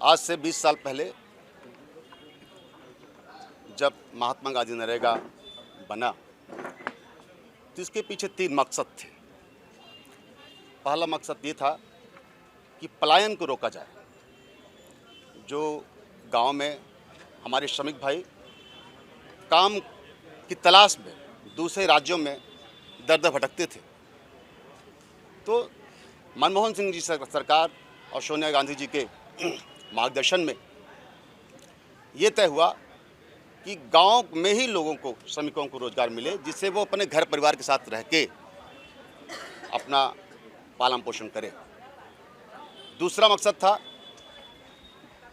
आज से 20 साल पहले जब महात्मा गांधी नरेगा बना तो इसके पीछे 3 मकसद थे। पहला मकसद ये था कि पलायन को रोका जाए। जो गांव में हमारे श्रमिक भाई काम की तलाश में दूसरे राज्यों में दर भटकते थे, तो मनमोहन सिंह जी सरकार और सोनिया गांधी जी के मार्गदर्शन में ये तय हुआ कि गांव में ही लोगों को, श्रमिकों को रोजगार मिले, जिससे वो अपने घर परिवार के साथ रह के अपना पालन पोषण करें। दूसरा मकसद था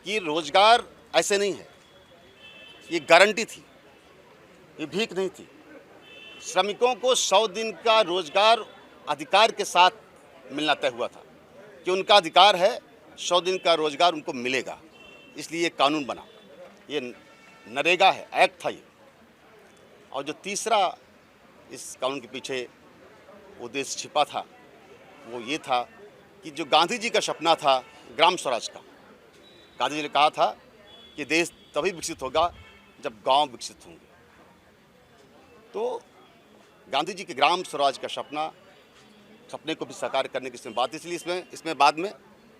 कि रोजगार ऐसे नहीं है, ये गारंटी थी, ये भीख नहीं थी। श्रमिकों को 100 दिन का रोजगार अधिकार के साथ मिलना तय हुआ था कि उनका अधिकार है, 100 दिन का रोजगार उनको मिलेगा। इसलिए ये कानून बना, ये नरेगा है, एक्ट था ये। और जो तीसरा इस कानून के पीछे उद्देश्य छिपा था वो ये था कि जो गांधी जी का सपना था ग्राम स्वराज का, गांधी जी ने कहा था कि देश तभी विकसित होगा जब गांव विकसित होंगे। तो गांधी जी के ग्राम स्वराज का सपने को भी साकार करने की इसमें बात, इसलिए इसमें बाद में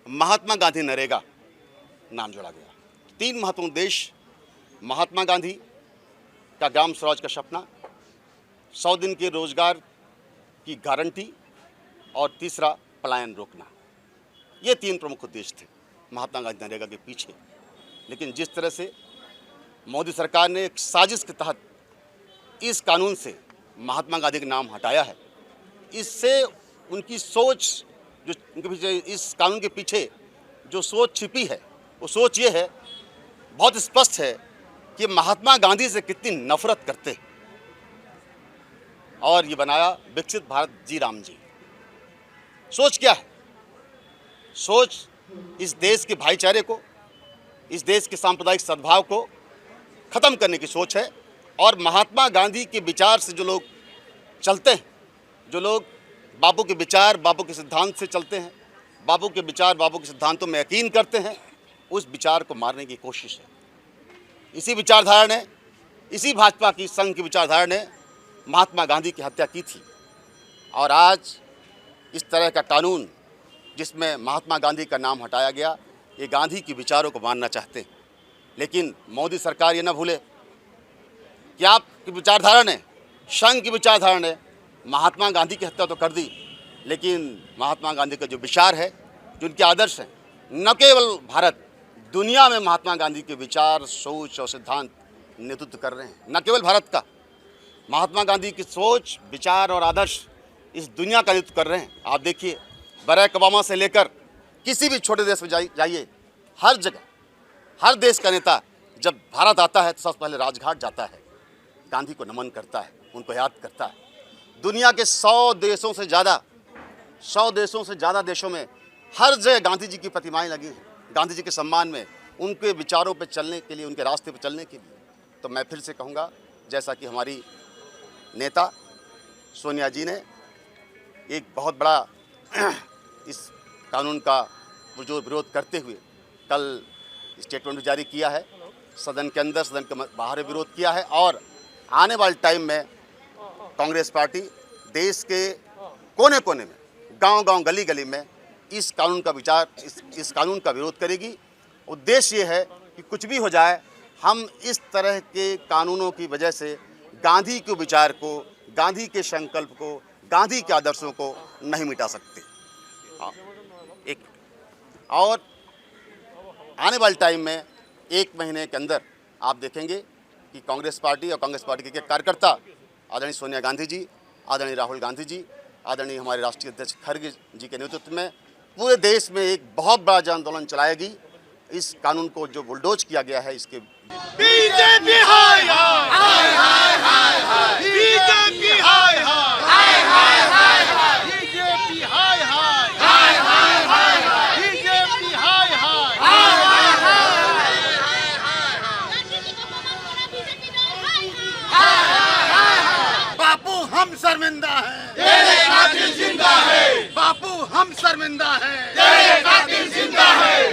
महात्मा गांधी नरेगा नाम जोड़ा गया। 3 महत्वपूर्ण उद्देश्य: महात्मा गांधी का ग्राम स्वराज का सपना, 100 दिन के रोजगार की गारंटी, और तीसरा पलायन रोकना। ये 3 प्रमुख उद्देश्य थे महात्मा गांधी नरेगा के पीछे। लेकिन जिस तरह से मोदी सरकार ने एक साजिश के तहत इस कानून से महात्मा गांधी का नाम हटाया है, इससे उनकी सोच, जो उनके पीछे, इस कानून के पीछे जो सोच छिपी है, वो सोच ये है, बहुत स्पष्ट है कि महात्मा गांधी से कितनी नफरत करते हैं। और ये बनाया विकसित भारत जी राम जी। सोच क्या है? सोच इस देश के भाईचारे को, इस देश के सांप्रदायिक सद्भाव को खत्म करने की सोच है। और महात्मा गांधी के विचार से जो लोग चलते हैं, जो लोग बापू के विचार, बापू के सिद्धांत से चलते हैं, बापू के विचार, बापू के सिद्धांतों में यकीन करते हैं, उस विचार को मारने की कोशिश है। इसी विचारधारा ने, इसी भाजपा की संघ की विचारधारा ने महात्मा गांधी की हत्या की थी। और आज इस तरह का कानून जिसमें महात्मा गांधी का नाम हटाया गया, ये गांधी के विचारों को मानना चाहते हैं। लेकिन मोदी सरकार ये ना भूले कि आपकी विचारधारा ने, संघ की विचारधारा ने महात्मा गांधी की हत्या तो कर दी, लेकिन महात्मा गांधी का जो विचार है, जो उनके आदर्श हैं, न केवल भारत, दुनिया में महात्मा गांधी के विचार, सोच और सिद्धांत नेतृत्व कर रहे हैं। न केवल भारत का, महात्मा गांधी की सोच, विचार और आदर्श इस दुनिया का नेतृत्व कर रहे हैं। आप देखिए, बराक ओबामा से लेकर किसी भी छोटे देश में जाइए, हर जगह, हर देश का नेता जब भारत आता है तो सबसे पहले राजघाट जाता है, गांधी को नमन करता है, उनको याद करता है। दुनिया के 100 देशों से ज़्यादा देशों में हर जगह गांधी जी की प्रतिमाएं लगी हैं, गांधी जी के सम्मान में, उनके विचारों पर चलने के लिए, उनके रास्ते पर चलने के लिए। तो मैं फिर से कहूँगा, जैसा कि हमारी नेता सोनिया जी ने एक बहुत बड़ा इस कानून का जो विरोध करते हुए कल स्टेटमेंट जारी किया है, सदन के अंदर, सदन के बाहर विरोध किया है। और आने वाले टाइम में कांग्रेस पार्टी देश के कोने कोने में, गांव-गांव, गली-गली में इस कानून का विचार, इस कानून का विरोध करेगी। उद्देश्य ये है कि कुछ भी हो जाए, हम इस तरह के कानूनों की वजह से गांधी के विचार को, गांधी के संकल्प को, गांधी के आदर्शों को नहीं मिटा सकते। एक और आने वाले टाइम में 1 महीने के अंदर आप देखेंगे कि कांग्रेस पार्टी और कांग्रेस पार्टी के कार्यकर्ता, आदरणीय सोनिया गांधी जी, आदरणीय राहुल गांधी जी, आदरणीय हमारे राष्ट्रीय अध्यक्ष खड़गे जी के नेतृत्व में पूरे देश में एक बहुत बड़ा जन आंदोलन चलाएगी। इस कानून को जो बुलडोज किया गया है, इसके बीजेपी हाय हाय हाय हाय हाय, बीजेपी हाय हाय हाय हाय हाय, बीजेपी हाय हाय हाय हाय हाय, बीजेपी हाय हाय हाय हाय हाय। बापू हम शर्मिंदा हैं, तेरे कातिल जिंदा है। बापू हम शर्मिंदा हैं, तेरे कातिल जिंदा है।